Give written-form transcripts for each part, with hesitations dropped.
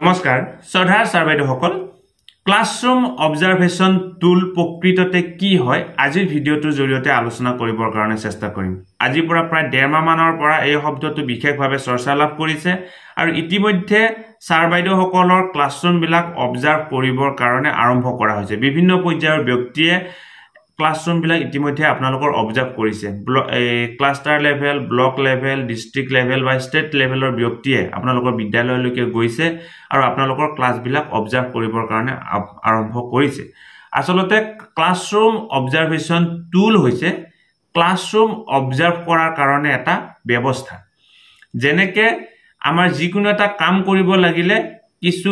নমস্কাৰ শ্ৰদ্ধাৰ ছাৰবাইদেউসকল classroom observation টুল প্ৰকৃততে কি হয় আজিৰ ভিডিঅ'টোৰ জৰিয়তে আলোচনা কৰিবৰ কাৰণে চেষ্টা কৰিম আজিৰ পৰা প্ৰায় 1.5 মাহ মানৰ পৰা এই শব্দটো বিশেষভাৱে চৰ্চা লাভ কৰিছে আৰু ইতিমধ্যে ছাৰবাইদেউসকলৰ ক্লাছৰুম বিলাক অবজাৰ্ভ কৰিবৰ কাৰণে আৰম্ভ কৰা হৈছে বিভিন্ন পৰ্যায়ৰ ব্যক্তিয়ে ক্লাছৰুম বিলাক ইতিমধ্যে আপোনালোকৰ অবজাৰ্ভ কৰিছে cluster level block level district level বা ষ্টেট লেভেলৰ ব্যক্তিয়ে আপোনালোকৰ বিদ্যালয়লৈকে গৈছে আৰু আপোনালোকৰ ক্লাছ বিলাক অবজাৰ্ভ কৰিবৰ কাৰণে আৰম্ভ কৰিছে আসলতে ক্লাছৰুম অবজাৰভেশ্যন টুল হৈছে ক্লাছৰুম অবজাৰ্ভ কৰাৰ কাৰণে এটা ব্যৱস্থা যেনেকে আমাৰ যিকোনো এটা কাম কৰিব লাগিলে কিছু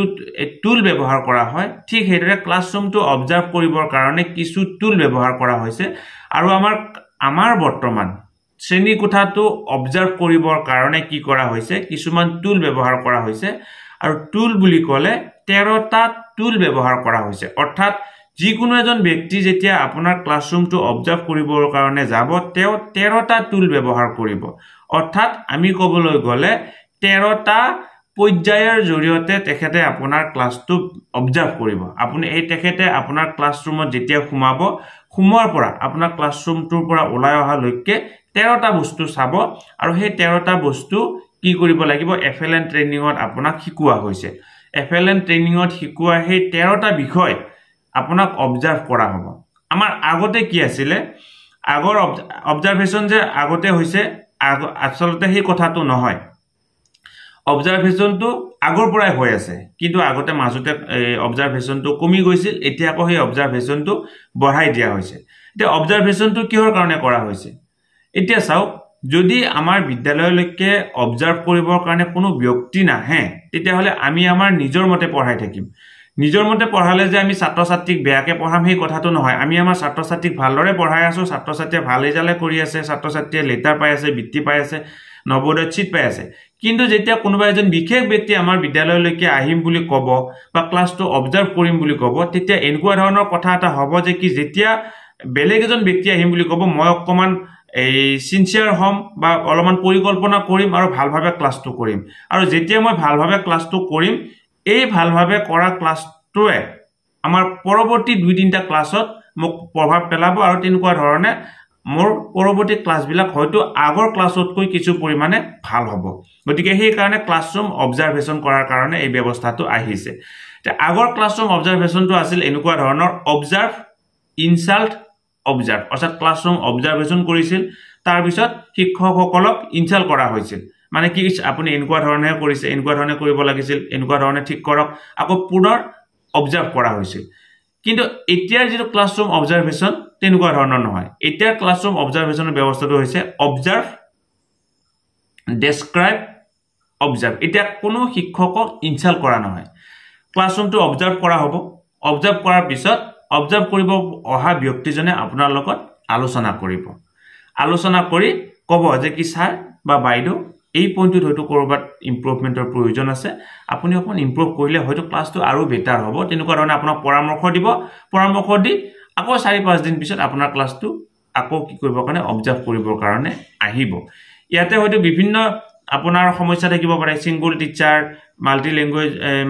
টুল ব্যৱহাৰ কৰা হয় ঠিক হেৰে ক্লাছৰুমটো অবজাৰ্ভ কৰিবৰ কাৰণে কিছু টুল ব্যৱহাৰ কৰা হৈছে আৰু আমাৰ বৰ্তমান শ্ৰেণী কোঠাটো অবজাৰ্ভ কৰিবৰ কাৰণে কি কৰা হৈছে কিছুমান টুল ব্যৱহাৰ কৰা হৈছে আৰু টুল বুলি ক'লে 13টা টুল ব্যৱহাৰ কৰা হৈছে অৰ্থাৎ যিকোনো এজন ব্যক্তি যেতিয়া আপোনাৰ ক্লাছৰুমটো অবজাৰ্ভ কৰিবৰ কাৰণে যাব তেওঁ 13টা টুল ব্যৱহাৰ কৰিব অৰ্থাৎ আমি ক'বলৈ গ'লে 13টা পৰ্যায়ৰ জৰিয়তে তেখেতে আপোনাৰ ক্লাছটো অবজাৰ্ভ কৰিব আপুনি এই তেখেতে আপোনাৰ ক্লাছৰুমত যেতিয়া সোমোৱাৰ পৰা আপোনাৰ ক্লাছৰুমটোৰ পৰা ওলাই অহা লৈকে 13টা বস্তু চাব আৰু সেই 13টা বস্তু কি কৰিব লাগিব এফএলএন ট্ৰেইনিংত আপোনাক শিকোৱা হৈছে এফএলএন ট্ৰেইনিংত শিকোৱা সেই 13টা বিষয় আপোনাক অবজাৰ্ভ কৰা হ'ব আমাৰ আগতে কি আছিল আগৰ অবজাৰভেশ্যন যে আগতে হৈছে আসলতে সেই কথাটো নহয় অবজাৰভেশ্যনটো আগৰ পৰাই হৈ আছে কিন্তু আগতে মাজতে অবজাৰভেশ্যনটো কমি গৈছিল এতিয়া আকৌ সেই অবজাৰভেশ্যনটো বঢ়াই দিয়া হৈছে এতিয়া অবজাৰভেশ্যনটো কিহৰ কাৰণে কৰা হৈছে এতিয়া চাওক যদি আমাৰ বিদ্যালয়লৈকে অবজাৰ্ভ কৰিবৰ কাৰণে কোনো ব্যক্তি নাহে তেতিয়া হলে আমি আমাৰ নিজৰ মতে পঢ়াই থাকিম নিজৰ মতে পঢ়ালে যে আমি ছাত্ৰ ছাত্ৰীক বেয়াকে পঢ়াম সেই কথাটো নহয় আমি আমাৰ ছাত্ৰ ছাত্ৰীক ভালদৰে পঢ়াই আছো ছাত্ৰ ছাত্ৰীয়ে ভালে জালে কৰি আছে ছাত্ৰ ছাত্ৰীয়ে লেটাৰ পাই আছে বৃত্তি পাই আছে নৱোদয় চিট পাই আছে কিন্তু যেতিয়া কোনোবা এজন বিশেষ ব্যক্তি আমাৰ বিদ্যালয়লৈকে আহিম বুলি ক'ব বা ক্লাছটো অবজাৰ্ভ কৰিম বুলি ক'ব তেতিয়া এনেকুৱা ধৰণৰ কথা এটা হ'ব যে কি যেতিয়া বেলেগ এজন ব্যক্তি আহিম বুলি ক'ব মই অকমান এই সিনচিয়াৰ হম বা অলপমান পৰিকল্পনা কৰিম আৰু ভালভাৱে ক্লাছটো কৰিম আৰু যেতিয়া মই ভালভাৱে ক্লাছটো কৰিম এই ভালভাৱে কৰা ক্লাছটোৱে আমাৰ পৰৱৰ্তী 2-3টা ক্লাছত মোক প্ৰভাৱ পেলাব আৰু তেনেকুৱা ধৰণে মোৰ পৰৱৰ্তী ক্লাছবিলাক হয়তো আগৰ ক্লাছতকৈ কিছু পৰিমাণে ভাল হ'ব গতিকে সেই কাৰণে ক্লাছৰুম অবজাৰভেশ্যন কৰাৰ কাৰণে এই ব্যৱস্থাটো আহিছে আগৰ ক্লাছৰুম অবজাৰভেশ্যনটো আছিল এনেকুৱা ধৰণৰ অবজাৰ্ভ ইনসাল্ট অবজাৰ্ভ অৰ্থাৎ ক্লাছৰুম অবজাৰভেশ্যন কৰিছিল তাৰ পিছত শিক্ষকসকলক ইনসাল্ট কৰা হৈছিল মানে কি আপুনি এনেকুৱা ধৰণে কৰিছে এনেকুৱা ধৰণে কৰিব লাগিছিল এনেকুৱা ধৰণে ঠিক কৰক আকৌ পুনৰ অবজাৰ্ভ কৰা হৈছিল কিন্তু এতিয়াৰ যেটো ক্লাছৰুম অবজাৰভেশ্যন তেনেকুৱা ধৰণৰ নহয় এতিয়াৰ ক্লাছৰুম অবজাৰভেশ্যনৰ ব্যৱস্থাটো হৈছে অবজাৰ্ভ ডেসক্ৰাইব অবজাৰ্ভ এতিয়া কোনো শিক্ষকক ইনসাল্ট কৰা নহয় ক্লাছৰুমটো অবজাৰ্ভ কৰা হ'ব অবজাৰ্ভ কৰাৰ পিছত অবজাৰ্ভ কৰিব অহা ব্যক্তিজনে আপোনাৰ লগত আলোচনা কৰি ক'ব যে কি স্যাৰ বা বাইদেউ এই পইণ্টটো হয়তো কৰবাত ইমপ্ৰুভমেন্টৰ প্ৰয়োজন আছে আপুনি অকন ইমপ্ৰুভ কৰিলে হয়তো ক্লাছটো আৰু বেটাৰ হ'ব তেনেকুৱা ধৰণে আপোনাক পৰামৰ্শ দি আকৌ 4-5 দিন পিছত আপোনাৰ ক্লাছটো আকৌ কি কৰিব কাৰণে অবজাৰ্ভ কৰিবৰ কাৰণে আহিব ইয়াতে হয়তো বিভিন্ন আপোনাৰ সমস্যা থাকিব পাৰে সিঙ্গল টিচাৰ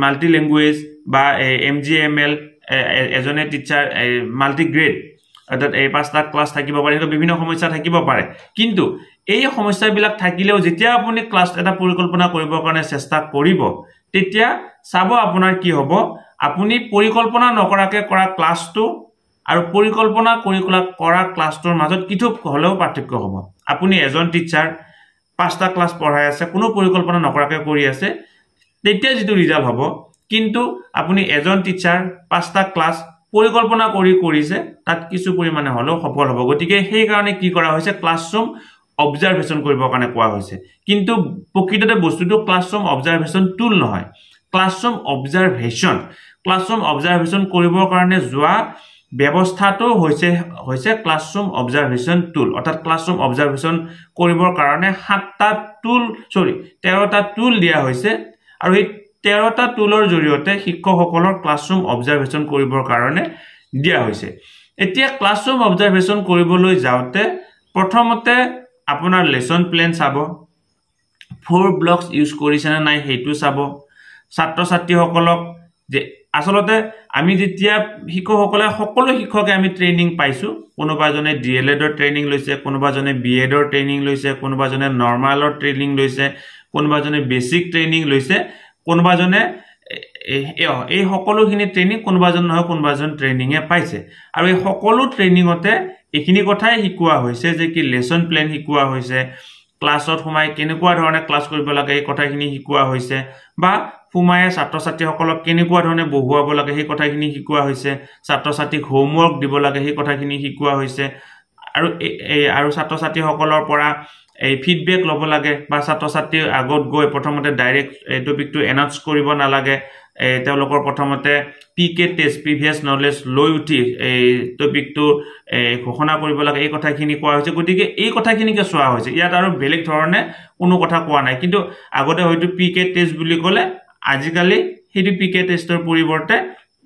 মাল্টি ল্যাঙ্গুৱেজ বা এমজিএমএল এজনে টিচাৰ মাল্টি গ্ৰেড অৰ্থাৎ এই 5টা ক্লাছ থাকিব পাৰে কিন্তু বিভিন্ন সমস্যা থাকিব পাৰে কিন্তু এই সমস্যাবিলাক থাকিলেও যেতিয়া আপুনি ক্লাছ এটা পৰিকল্পনা কৰিবৰ কাৰণে চেষ্টা কৰিব তেতিয়া চাব আপোনাৰ কি হ'ব আপুনি পৰিকল্পনা নকৰাকে কৰা ক্লাছটো আৰু পৰিকল্পনা কৰি কৰা ক্লাছটোৰ মাজত কিছু হলেও পাৰ্থক্য হ'ব আপুনি এজন টিচাৰ 5টা ক্লাছ পঢ়াই আছে কোনো পৰিকল্পনা নকৰাকে কৰি আছে তেতিয়া যেটো ৰিজাল্ট হ'ব কিন্তু আপুনি এজন টিচাৰ 5টা ক্লাছ পৰিকল্পনা কৰিছে তাত কিছু পৰিমাণে হলেও সফল হ'ব গতিকে সেই কাৰণে কি কৰা হৈছে ক্লাছৰুম অবজাৰভেশ্যন কৰিবৰ কাৰণে কোৱা হৈছে কিন্তু প্ৰকৃততে বস্তুটো ক্লাছৰুম অবজাৰভেশ্যন টুল নহয় ক্লাছৰুম অবজাৰভেশ্যন কৰিবৰ কাৰণে যোৱা ব্যৱস্থাটো হৈছে ক্লাছৰুম অবজাৰভেশ্যন টুল অৰ্থাৎ ক্লাছৰুম অবজাৰভেশ্যন কৰিবৰ কাৰণে 13টা টুল দিয়া হৈছে আৰু এই 13টা টুলৰ জৰিয়তে শিক্ষকসকলৰ ক্লাছৰুম অবজাৰভেশ্যন কৰিবৰ কাৰণে দিয়া হৈছে এতিয়া ক্লাছৰুম অবজাৰভেশ্যন কৰিবলৈ যাওতে প্ৰথমতে আপোনাৰ লেসন প্ল্যান চাব 4 ব্লকস ইউজ কৰিছে না নাই হেতু চাব ছাত্ৰ ছাত্ৰীসকলক যে আসলতে আমি যেতিয়া শিক্ষকসকলে সকলো শিক্ষকে আমি ট্ৰেইনিং পাইছো কোনোবাজনে ডিএলএডৰ ট্ৰেইনিং লৈছে কোনোবাজনে বিএডৰ ট্ৰেইনিং লৈছে কোনোবাজনে নৰ্মালৰ ট্ৰেইনিং লৈছে কোনোবাজনে বেসিক ট্ৰেইনিং লৈছে কোনোবাজনে এই সকলোখিনি ট্ৰেইনিং কোনোবাজন নহয় কোনোবাজন ট্ৰেইনিংে পাইছে আৰু এই সকলো ট্ৰেইনিংতে এখিনি কথাই শিকোৱা হৈছে যে কি লেসন প্ল্যান শিকোৱা হৈছে ক্লাছত সোমাই কেনেকুৱা ধৰণে ক্লাছ কৰিব লাগে এই কথাখিনি শিকোৱা হৈছে বা ফুমায়ে ছাত্ৰ ছাত্ৰীসকলক কেনেকুৱা ধৰণে বহুৱাব লাগে সেই কথাখিনি শিকোৱা হৈছে ছাত্ৰ ছাত্ৰীক হোমৱৰ্ক দিব লাগে সেই কথাখিনি শিকোৱা হৈছে আৰু ছাত্ৰ ছাত্ৰীসকলৰ পৰা এই ফিডবেক ল'ব লাগে বা ছাত্ৰ ছাত্ৰীৰ আগত গৈ প্ৰথমতে ডাইৰেক্ট এই টপিকটো এনাউন্স কৰিব নালাগে তেওঁলোকৰ প্ৰথমতে পিকে টেষ্ট প্ৰিভিয়াছ নলেজ লৈ উঠি এই টপিকটো ঘোষণা কৰিব লাগে এই কথাখিনি কোৱা হৈছে গতিকে এই কথাখিনিকে চোৱা হৈছে ইয়াত আৰু বেলেগ ধৰণে কোনো কথা কোৱা নাই কিন্তু আগতে হয়তো পিকে টেষ্ট বুলি ক'লে আজিকালি হেতু পিকে টেষ্টৰ পৰিৱৰ্তে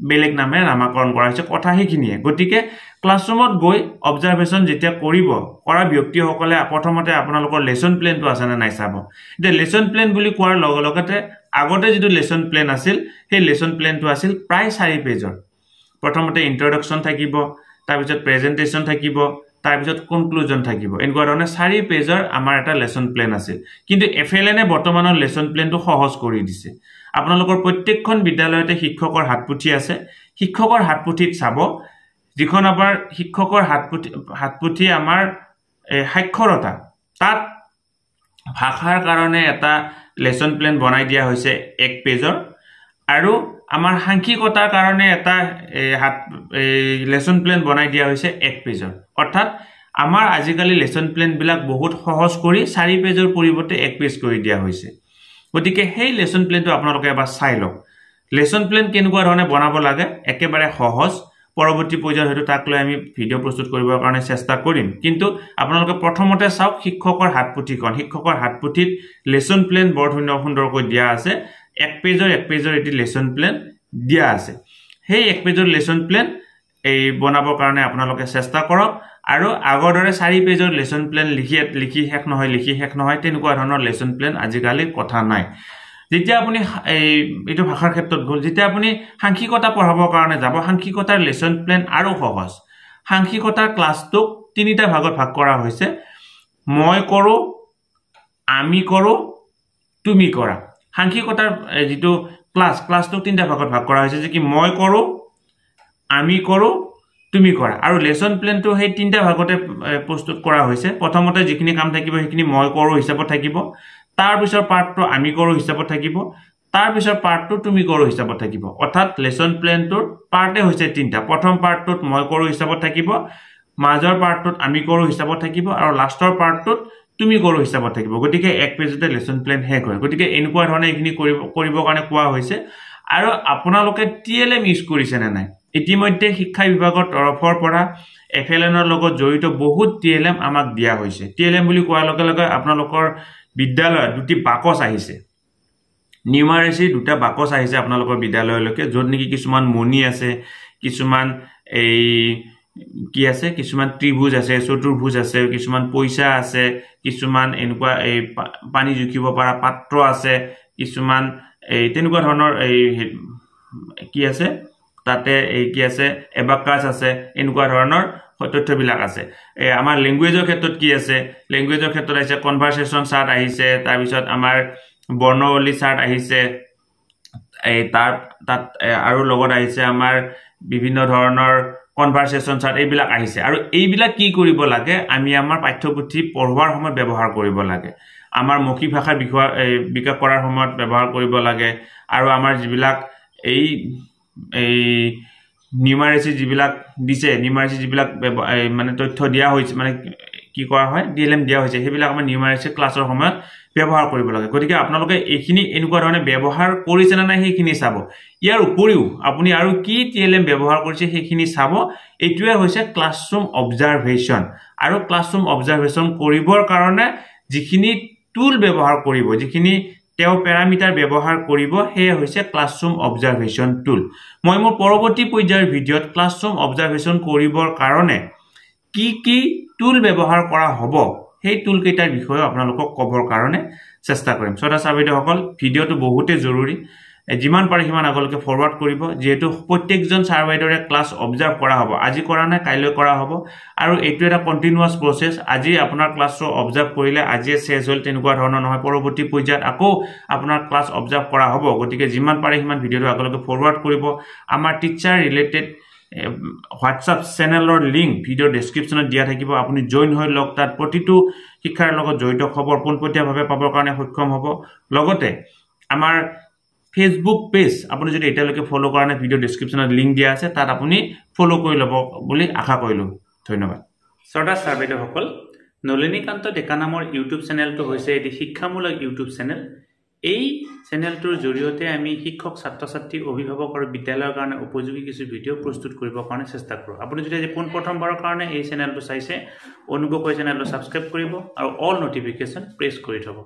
বেলেগ নামে নামকৰণ কৰা হৈছে কথা হেখিনিয়ে গতিকে ক্লাছৰুমত গৈ অবজাৰভেশন যেতিয়া কৰিব কৰা ব্যক্তিসকলে প্ৰথমতে আপোনালোকৰ লেসন প্ল্যানটো আছে না নাই চাব যে লেসন প্ল্যান বুলি কোৱাৰ লগতে আগতে যেটো লেসন প্ল্যান আছিল সেই লেসন প্ল্যানটো আছিল প্ৰায় 4 পেজৰ প্ৰথমতে ইন্ট্ৰডাকচন থাকিব তাৰ পিছত প্ৰেজেন্টেচন থাকিব তাৰ পিছত কনক্লুজন থাকিব এনেকুৱা ধৰণে 4 পেজৰ আমাৰ এটা লেসন প্ল্যান আছিল কিন্তু এফএলএনে বৰ্তমানৰ লেসন প্ল্যানটো সহজ কৰি দিছে আপোনালোকৰ প্ৰত্যেকখন বিদ্যালয়তে শিক্ষকৰ হাতপুথি আছে শিক্ষকৰ হাতপুথিত চাব যিখন আমাৰ শিক্ষকৰ হাতপুথি আমাৰ সাক্ষৰতা তাত ভাষাৰ কাৰণে এটা লেসন প্ল্যান বনাই দিয়া হৈছে 1 পেজৰ আৰু আমাৰ সাংখ্যিকতাৰ কাৰণে এটা লেসন প্ল্যান বনাই দিয়া হৈছে 1 পেজৰ অৰ্থাৎ আমাৰ আজিকালি লেসন প্ল্যান বিলাক বহুত সহজ কৰি 4 পেজৰ পৰিৱৰ্তে 1 পেজ কৰি দিয়া হৈছে গতিকে সেই লেসন প্ল্যানটো আপোনালোকে এবাৰ চাই লওক লেসন প্ল্যান কেনেকুৱা ধৰণে বনাব লাগে একেবাৰে সহজ পৰৱৰ্তী পৰ্যায়ত হয়তো তাক লৈ আমি ভিডিও প্ৰস্তুত কৰিবৰ কাৰণে চেষ্টা কৰিম কিন্তু আপোনালোকে প্ৰথমতে চাওক শিক্ষকৰ হাতপুথিত লেসন প্ল্যান বৰ সুন্দৰকৈ দিয়া আছে 1 পেজৰ এটি লেসন প্ল্যান দিয়া আছে সেই 1 পেজৰ লেসন প্ল্যান এই বনাবৰ কাৰণে আপোনালোকে চেষ্টা কৰক আৰু আগৰ দৰে 4 পেজৰ লেসন প্ল্যান লিখি শেষ নহয় তেনেকুৱা ধৰণৰ লেসন প্ল্যান আজিকালি কথা নাই যেতিয়া আপুনি এইটো ভাষাৰ ক্ষেত্ৰত গল যেতিয়া আপুনি সাংখ্যিকতা পঢ়াবৰ কাৰণে যাব সাংখ্যিকতাৰ লেসন প্ল্যান আৰু সহজ সাংখ্যিকতাৰ ক্লাছটো তিনিটা ভাগত ভাগ কৰা হৈছে মই কৰো আমি কৰো তুমি কৰা সাংখ্যিকতাৰ যেটো ক্লাছটো তিনিটা ভাগত ভাগ কৰা হৈছে যে কি মই কৰো আমি কৰো তুমি কৰা আৰু লেসন প্ল্যানটো সেই তিনিটা ভাগতে প্ৰস্তুত কৰা হৈছে প্ৰথমতে যিখিনি কাম থাকিব সেইখিনি মই কৰো হিচাপত থাকিব তাৰ পিছৰ পাৰ্টটো আমি কৰো হিচাপত থাকিব তাৰ পিছৰ পাৰ্টটো তুমি কৰো হিচাপত থাকিব অৰ্থাৎ লেসন প্ল্যানটোৰ পাৰ্টে হৈছে তিনিটা প্ৰথম পাৰ্টটোত মই কৰো হিচাপত থাকিব মাজৰ পাৰ্টটোত আমি কৰো হিচাপত থাকিব আৰু লাষ্টৰ পাৰ্টটোত তুমি কৰো হিচাপত থাকিব গতিকে 1 পেজতে লেসন প্ল্যান শেষ হয় গতিকে এনেকুৱা ধৰণে এইখিনি কৰিবৰ কাৰণে কোৱা হৈছে আৰু আপোনালোকে টিএলএম ইউজ কৰিছে নে নাই ইতিমধ্যে শিক্ষা বিভাগৰ তৰফৰ পৰা এফএলএনৰ লগত জড়িত বহুত টিএলএম আমাক দিয়া হৈছে টিএলএম বুলি কোৱাৰ লগে আপোনালোকৰ বিদ্যালয়ত দুটি বাকচ আহিছে নিউমাৰেচি দুটা বাকচ আহিছে আপোনালোকৰ বিদ্যালয়লৈকে য'ত নেকি কিছুমান মনি আছে কিছুমান এই কি আছে কিছুমান ত্ৰিভুজ আছে চতুৰ্ভুজ আছে কিছুমান পইচা আছে কিছুমান এনেকুৱা এই পানী জুখিব পৰা পাত্ৰ আছে কিছুমান এই তেনেকুৱা ধৰণৰ এই কি আছে তাতে এই কি আছে এবাকাস আছে এনেকুৱা ধৰণৰ তথ্যবিলাক আছে আমাৰ ল্যাঙ্গুৱেজৰ ক্ষেত্ৰত কি আছে ল্যাঙ্গুৱেজৰ ক্ষেত্ৰত আছে কনভাৰসেচন চাৰ্ট আহিছে তাৰ পিছত আমাৰ বৰ্ণৱলী চাৰ্ট আহিছে এই তাত আৰু লগত আহিছে আমাৰ বিভিন্ন ধৰণৰ কনভাৰসেচন চাৰ্ট এইবিলাক আহিছে আৰু এইবিলাক কি কৰিব লাগে আমি আমাৰ পাঠ্যপুথি পঢ়োৱাৰ সময়ত ব্যৱহাৰ কৰিব লাগে আমাৰ মৌখিক ভাষাৰ বিকাশ কৰাৰ সময়ত ব্যৱহাৰ কৰিব লাগে আৰু আমাৰ যিবিলাক এই নিউমাৰেচি যিবিলাক দিছে নিউমাৰেচি যিবিলাক মানে তথ্য দিয়া হৈছে মানে কি কৰা হয় ডিএলএম দিয়া হৈছে সেইবিলাক আমাৰ নিউমাৰেচি ক্লাছৰ সময়ত ব্যৱহাৰ কৰিব লাগে গতিকে আপোনালোকে এইখিনি এনেকুৱা ধৰণে ব্যৱহাৰ কৰিছে না নাই সেইখিনি চাব ইয়াৰ উপৰিও আপুনি আৰু কি টিএলএম ব্যৱহাৰ কৰিছে সেইখিনি চাব এইটোৱে হৈছে ক্লাছৰুম অবজাৰভেশন আৰু ক্লাছৰুম অবজাৰভেশন কৰিবৰ কাৰণে যিখিনি টুল ব্যৱহাৰ কৰিব যিখিনি তেও প্যাৰামিটাৰ ব্যৱহাৰ কৰিব হেয় হৈছে ক্লাছৰুম অবজাৰভেশন টুল মই মোৰ পৰৱৰ্তী পৰ্যায়ৰ ভিডিঅত ক্লাছৰুম অবজাৰভেশন কৰিবৰ কাৰণে কি টুল ব্যৱহাৰ কৰা হ'ব সেই টুল কেইটাৰ বিষয়ে আপোনালোকক ক'বৰ কাৰণে চেষ্টা কৰিম সদা সাবিদসকল ভিডিঅটো বহুতে জৰুৰী যিমান পাৰে সিমান আগলৈকে ফৰৱাৰ্ড কৰিব যেহেতু প্ৰত্যেকজন ছাৰ বাইদেউৰে ক্লাছ অবজাৰ্ভ কৰা হ'ব আজি কৰা নাই কাইলৈ কৰা হ'ব আৰু এইটো এটা কন্টিনিউয়াস প্ৰসেস আজি আপোনাৰ ক্লাছটো অবজাৰ্ভ কৰিলে আজি শেষ হ'ল তেনেকুৱা ধৰণৰ নহয় পৰৱৰ্তী পৰ্যায়ত আকৌ আপোনাৰ ক্লাছ অবজাৰ্ভ কৰা হ'ব গতিকে যিমান পাৰে সিমান ভিডিওটো আগলৈকে ফৰৱাৰ্ড কৰিব আমাৰ টিচাৰ ৰিলেটেড WhatsApp চেনেলৰ লিংক ভিডিও ডেসক্ৰিপচনত দিয়া থাকিব আপুনি জয়েন হৈ লওক তাত প্ৰতিটো শিক্ষাৰ লগত জড়িত খবৰ পোনপটীয়াভাৱে পাবৰ কাৰণে সক্ষম হ'ব লগতে আমাৰ Facebook পেজ আপুনি যদি এতিয়ালৈকে ফলো কৰা নাই ভিডিও ডেসক্ৰিপচনত লিংক দিয়া আছে তাত আপুনি ফলো কৰি ল'ব বুলি আশা কৰিলো ধন্যবাদ সদা সাৰ্বেদসকল নলিনীকান্ত ডেকা নামৰ ইউটিউব চেনেলটো হৈছে এটি শিক্ষামূলক ইউটিউব চেনেল এই চেনেলটোৰ জৰিয়তে আমি শিক্ষক ছাত্ৰ-ছাত্ৰী অভিভাৱক আৰু বিদ্যালয়ৰ কাৰণে উপযোগী কিছু ভিডিও প্ৰস্তুত কৰিবৰ কাৰণে চেষ্টা কৰো আপুনি যদি আজি প্ৰথমবাৰৰ কাৰণে এই চেনেলটো চাইছে অনুগ্ৰহ কৰি চেনেলটো সাবস্ক্ৰাইব কৰিব আৰু অল নটিফিকেশন প্ৰেছ কৰি থব